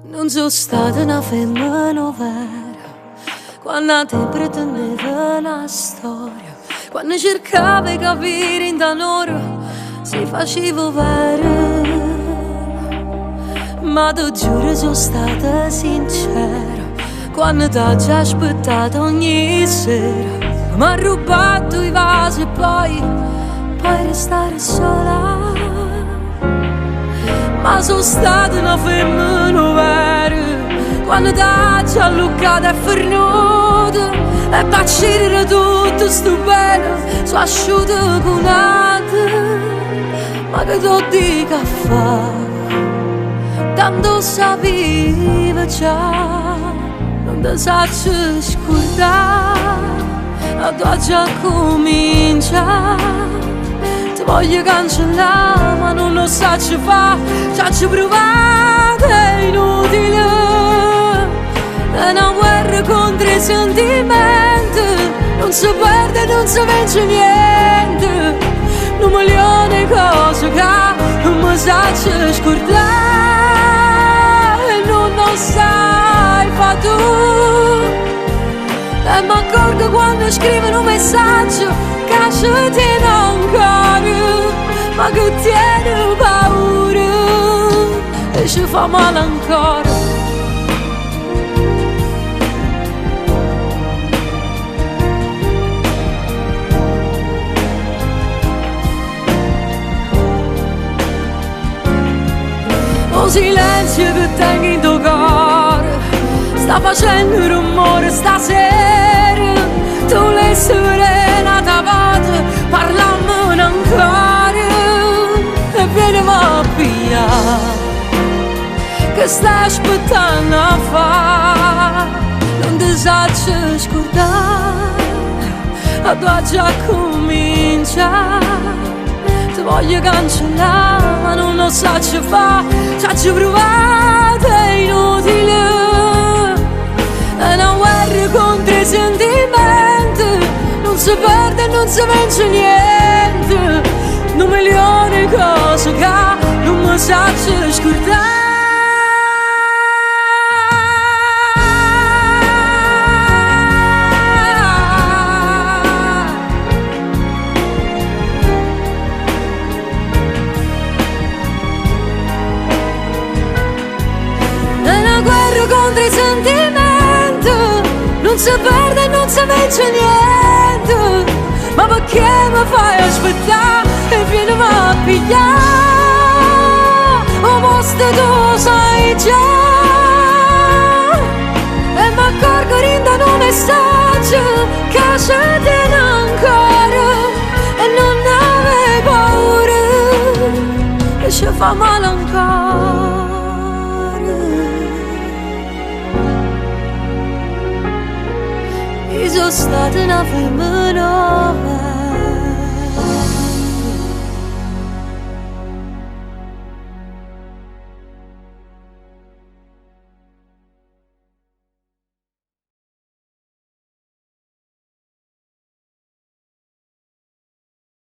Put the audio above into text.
Non sono stata una femmina vera quando a te pretendeva una storia, quando cercava di capire in tanore si faceva vera. Ma ti giuro sono stata sincera quando t'ho già aspettato ogni sera. Mi ha rubato i vasi e poi restare sola. Ma sono stata una femmina vera quando t'ho già alluccata e fernuta e baciare tutto sto bene sono asciutta colata. Ma che t'ho di caffè tanto sapevo già, non ti saggio scordare, a già cominciare. Ti voglio cancellare ma non lo saggio fare, ci ho provato, è inutile. È una guerra contro i sentimenti, non si perde, non si vince niente. Un milione di cose che non mi saggio scordare, non lo sai fa tu. E mi accorgo quando scrivono un messaggio che ci tiene ancora, ma che tiene paura e ci fa male ancora. O silenzio che tengo in tuo cuore sta facendo rumore stasera. Tu l'hai serena davanti, parlami ancora e vieni a pigliare. Che stai aspettando a fare? Non ti saggio scordare, a tua già cominciare. Ti voglio cancellare ma non lo saggio fare, ci ho provato, è inutile. È una guerra contro i sentimenti, non si perde e non si vince niente. Un milione di cose che non mi saggio scordare. Contro i sentimenti, non si perde e non si vince niente. Ma perché mi fai aspettare e vieni a pigliare? O posto tu sai già. E mi accorgo rindano un messaggio che ci tiene ancora e non avevi paura e ci fa male ancora. Sono stata una femmina